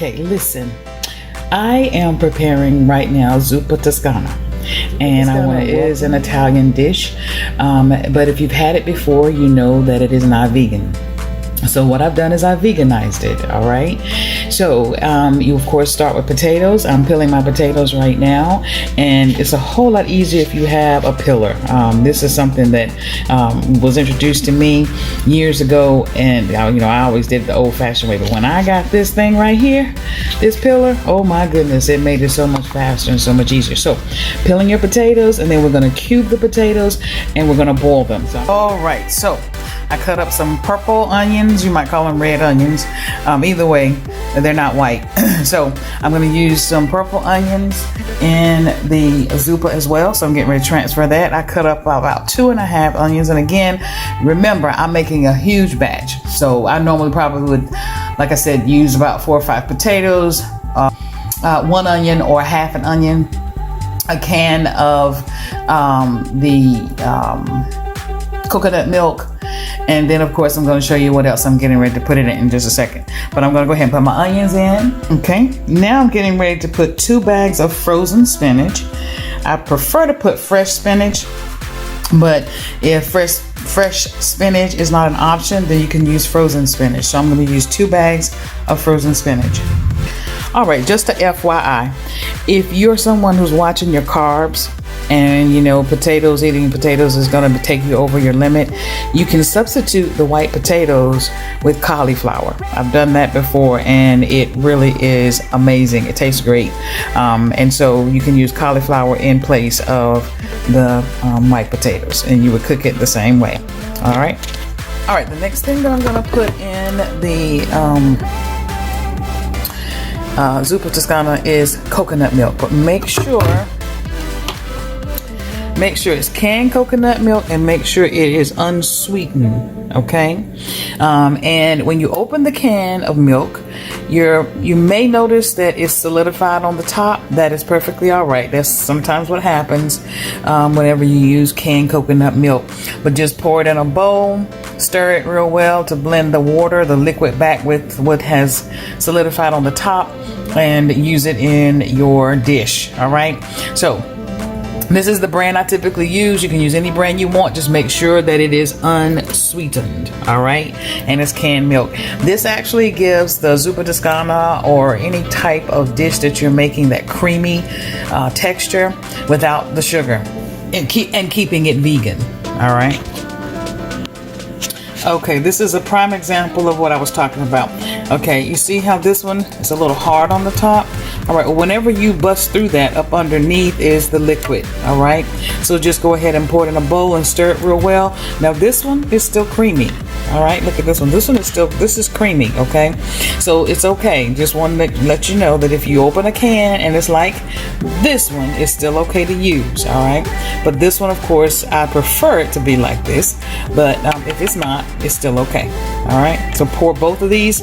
Okay, listen, I am preparing right now Zuppa Toscana. And it is an Italian dish, but if you've had it before, you know that it is not vegan. So what I've done is I veganized it, all right? So you of course start with potatoes. I'm peeling my potatoes right now, and it's a whole lot easier if you have a peeler. This is something that was introduced to me years ago, and I always did it the old-fashioned way, but when I got this thing right here, this peeler, oh my goodness, it made it so much faster and so much easier. So peeling your potatoes, and then we're going to cube the potatoes, and we're going to boil them. All right, so I cut up some purple onions. You might call them red onions. Either way, they're not white. So I'm going to use some purple onions in the Zuppa as well. So I'm getting ready to transfer that. I cut up about 2.5 onions. And again, remember, I'm making a huge batch. So I normally probably would, like I said, use about 4 or 5 potatoes, 1 onion or half an onion, a can of coconut milk. And then, of course, I'm going to show you what else I'm getting ready to put it in just a second. But I'm going to go ahead and put my onions in. Okay. Now I'm getting ready to put 2 bags of frozen spinach. I prefer to put fresh spinach, but if fresh spinach is not an option, then you can use frozen spinach. So I'm going to use 2 bags of frozen spinach. All right, just a FYI, if you're someone who's watching your carbs, and eating potatoes is going to take you over your limit, you can substitute the white potatoes with cauliflower. I've done that before, and it really is amazing. It tastes great. And so you can use cauliflower in place of the white potatoes, and you would cook it the same way. All right, the next thing that I'm going to put in the Zuppa Toscana is coconut milk, but make sure it's canned coconut milk, and make sure it is unsweetened, okay? And when you open the can of milk, you may notice that it's solidified on the top. That is perfectly all right. That's sometimes what happens whenever you use canned coconut milk. But just pour it in a bowl, stir it real well to blend the water, the liquid, back with what has solidified on the top, and use it in your dish, all right? So this is the brand I typically use. You can use any brand you want. Just make sure that it is unsweetened, all right? And it's canned milk. This actually gives the Zuppa Toscana or any type of dish that you're making that creamy texture without the sugar, and keeping it vegan, all right? Okay, this is a prime example of what I was talking about. Okay, you see how this one is a little hard on the top? All right, well, whenever you bust through that, up underneath is the liquid, all right? So just go ahead and pour it in a bowl and stir it real well. Now this one is still creamy, all right? Look at this one. This is creamy, okay? So it's okay. Just wanted to let you know that if you open a can and it's like this one, it's still okay to use, all right? But this one, of course, I prefer it to be like this, but if it's not, it's still okay, all right? So pour both of these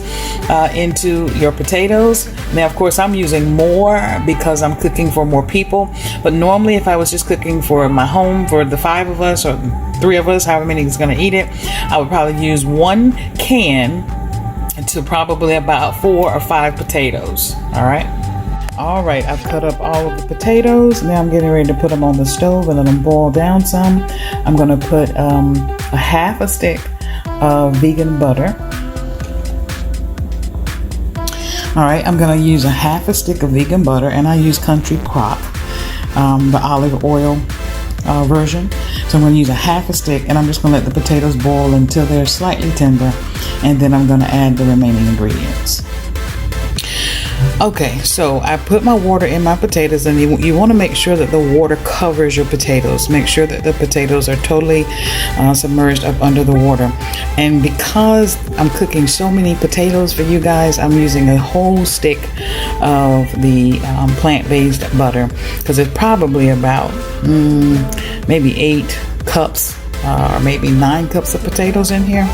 into your potatoes. Now, of course, I'm using more because I'm cooking for more people, but normally if I was just cooking for my home, for the 5 of us or 3 of us, however many is going to eat it, I would probably use 1 can to probably about 4 or 5 potatoes, all right? All right, I've cut up all of the potatoes. Now I'm getting ready to put them on the stove and let them boil down some. I'm going to put a half a stick of vegan butter. All right, I'm going to use a half a stick of vegan butter, and I use Country Crock, the olive oil version. So I'm going to use a half a stick, and I'm just going to let the potatoes boil until they're slightly tender, and then I'm going to add the remaining ingredients. Okay, so I put my water in my potatoes, and you want to make sure that the water covers your potatoes. Make sure that the potatoes are totally submerged up under the water. And because I'm cooking so many potatoes for you guys, I'm using a whole stick of the plant-based butter, because it's probably about maybe 8 cups or maybe 9 cups of potatoes in here.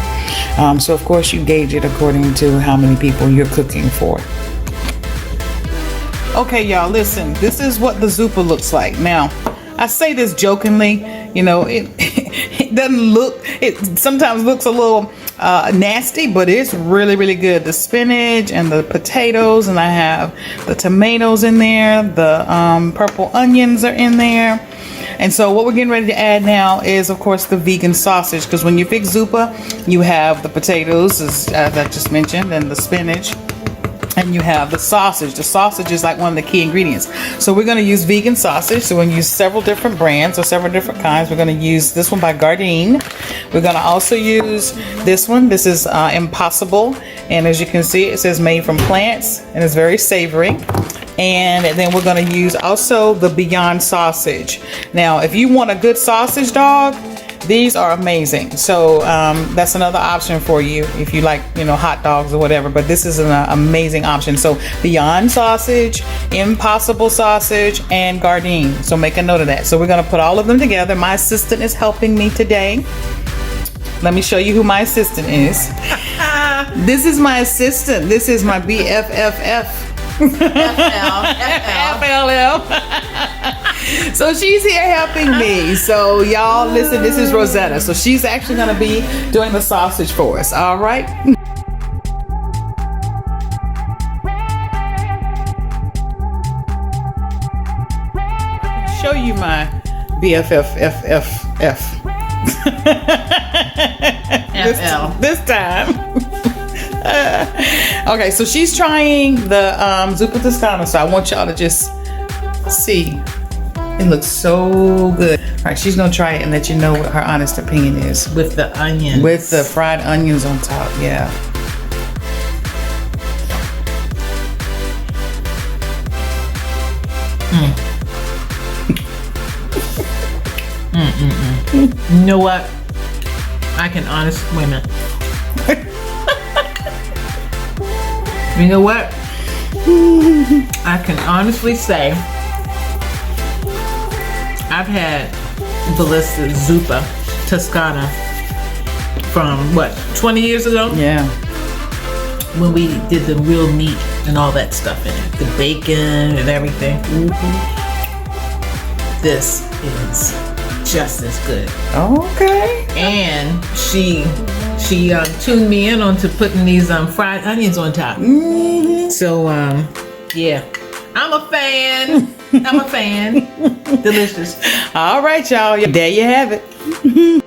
So of course you gauge it according to how many people you're cooking for. Okay, y'all, listen, this is what the Zuppa looks like. Now, I say this jokingly, it doesn't look, it sometimes looks a little nasty, but it's really, really good. The spinach and the potatoes, and I have the tomatoes in there. The purple onions are in there. And so what we're getting ready to add now is, of course, the vegan sausage, because when you fix zuppa, you have the potatoes, as I just mentioned, and the spinach, and you have the sausage. The sausage is like one of the key ingredients. So we're going to use vegan sausage. So we're going to use several different brands or several different kinds. We're going to use this one by Gardein. We're going to also use this one. This is Impossible. And as you can see, it says made from plants, and it's very savory. And then we're going to use also the Beyond sausage. Now, if you want a good sausage dog, these are amazing. So that's another option for you if you like, hot dogs or whatever. But this is an amazing option. So Beyond sausage, Impossible sausage, and Gardein. So make a note of that. So we're going to put all of them together. My assistant is helping me today. Let me show you who my assistant is. This is my assistant. This is my BFFF. FLL. So she's here helping me. So y'all listen, this is Rosetta. So she's actually going to be doing the sausage for us. All right. Show you my BFFFF. This time. Okay, so she's trying the Zuppa Toscana, so I want y'all to just see. It looks so good. All right, she's gonna try it and let you know what her honest opinion is. With the onions. With the fried onions on top, yeah. You know what? I can honestly, wait a minute. You know what? I can honestly say I've had Valissa Zuppa Toscana from 20 years ago? Yeah. When we did the real meat and all that stuff in it, the bacon and everything. This is just as good. Okay. And she tuned me in onto putting these fried onions on top. So yeah, I'm a fan. I'm a fan. Delicious. All right, y'all. There you have it.